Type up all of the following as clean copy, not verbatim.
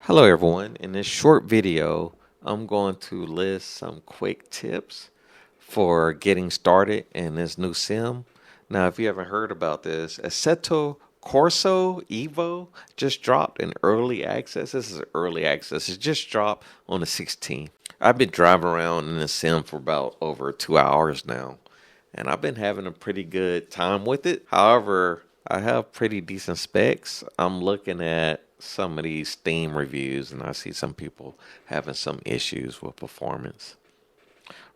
Hello everyone. In this short video, I'm going to list some quick tips for getting started in this new sim. Now, if you haven't heard about this, Assetto Corsa EVO just dropped in early access. This is early access. It just dropped on the 16th. I've been driving around in this sim for about over 2 hours now, and I've been having a pretty good time with it. However, I have pretty decent specs. I'm looking at some of these Steam reviews and I see some people having some issues with performance.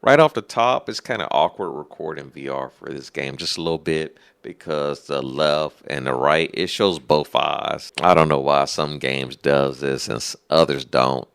Right off the top, it's kind of awkward recording VR for this game, just a little bit, because the left and the right, it shows both eyes. I don't know why some games does this and others don't,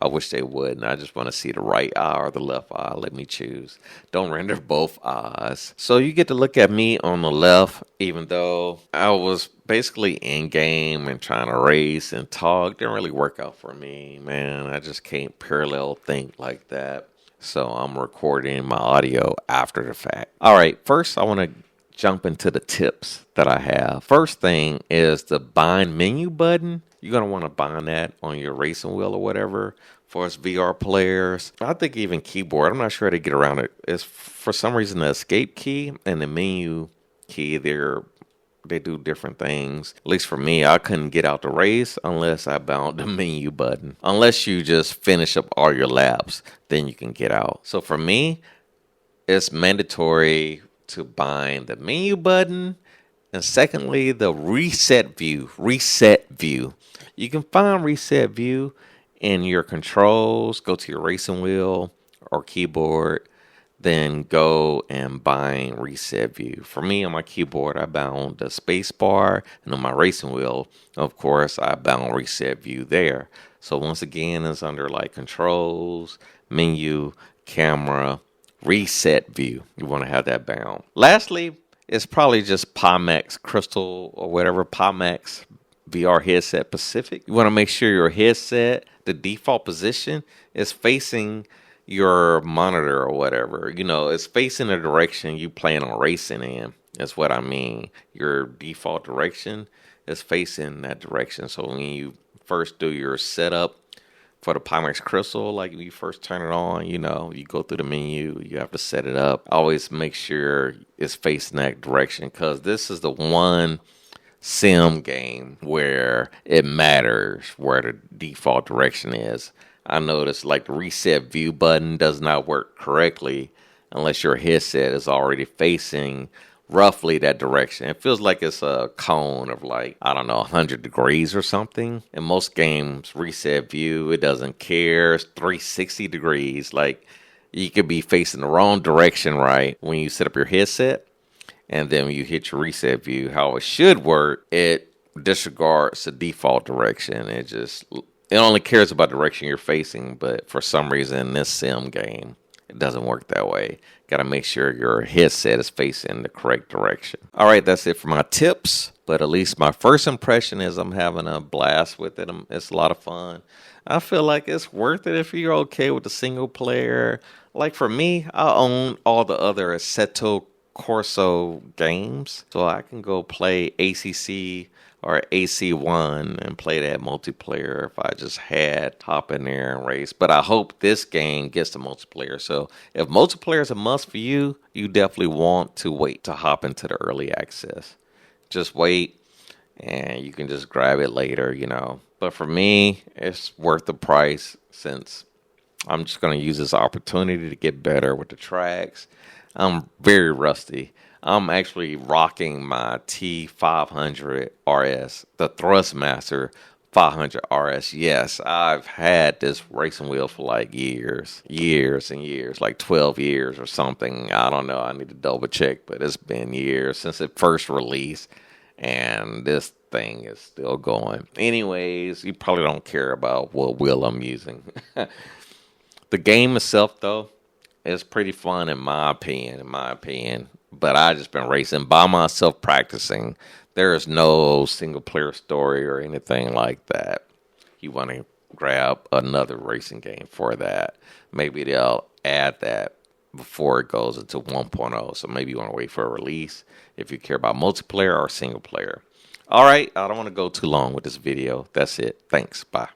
I wish they would, and I just want to see the right eye or the left eye. Let me choose. Don't render both eyes. So you get to look at me on the left, even though I was basically in game and trying to race and talk. Didn't really work out for me, man. I just can't parallel think like that. So I'm recording my audio after the fact. All right, first I want to jump into the tips that I have. First thing is the bind menu button. You're going to want to bind that on your racing wheel or whatever for us VR players. I think even keyboard, I'm not sure how to get around it. It's for some reason the escape key and the menu key, they do different things. At least for me, I couldn't get out the race unless I bound the menu button. Unless you just finish up all your laps, then you can get out. So for me, it's mandatory to bind the menu button. And secondly, the reset view. Reset view. You can find reset view in your controls. Go to your racing wheel or keyboard. Then go and bind reset view. For me, on my keyboard, I bound the space bar, and on my racing wheel, of course, I bound reset view there. So once again, it's under like controls, menu, camera, reset view. You want to have that bound. Lastly, it's probably just Pimax Crystal or whatever, Pimax VR headset Pacific. You want to make sure your headset, the default position, is facing your monitor or whatever, it's facing the direction you plan on racing in. That's what I mean. Your default direction is facing that direction. So when you first do your setup for the Pimax Crystal, like when you first turn it on, you go through the menu, you have to set it up. Always make sure it's facing that direction, because this is the one sim game where it matters where the default direction is. I noticed like the reset view button does not work correctly unless your headset is already facing roughly that direction. It feels like it's a cone of 100 degrees or something. In most games, reset view, it doesn't care. It's 360 degrees. Like, you could be facing the wrong direction, right, when you set up your headset. And then when you hit your reset view, how it should work, it disregards the default direction. It only cares about the direction you're facing, but for some reason in this sim game, it doesn't work that way. Got to make sure your headset is facing the correct direction. All right, that's it for my tips. But at least my first impression is I'm having a blast with it. It's a lot of fun. I feel like it's worth it if you're okay with the single player. Like for me, I own all the other Assetto Corsa games, so I can go play ACC or AC1 and play that multiplayer if I just had hop in there and race. But I hope this game gets the multiplayer. So if multiplayer is a must for you, you definitely want to wait to hop into the early access. Just wait and you can just grab it later, But for me, it's worth the price, since I'm just going to use this opportunity to get better with the tracks. I'm very rusty. I'm actually rocking my T500 RS, the Thrustmaster 500 RS. Yes, I've had this racing wheel for years and years, like 12 years or something. I don't know. I need to double check, but it's been years since it first released, and this thing is still going. Anyways, you probably don't care about what wheel I'm using. The game itself, though, is pretty fun in my opinion. But I just been racing by myself, practicing. There is no single player story or anything like that. You want to grab another racing game for that. Maybe they'll add that before it goes into 1.0. So maybe you want to wait for a release if you care about multiplayer or single player. All right, I don't want to go too long with this video. That's it. Thanks. Bye.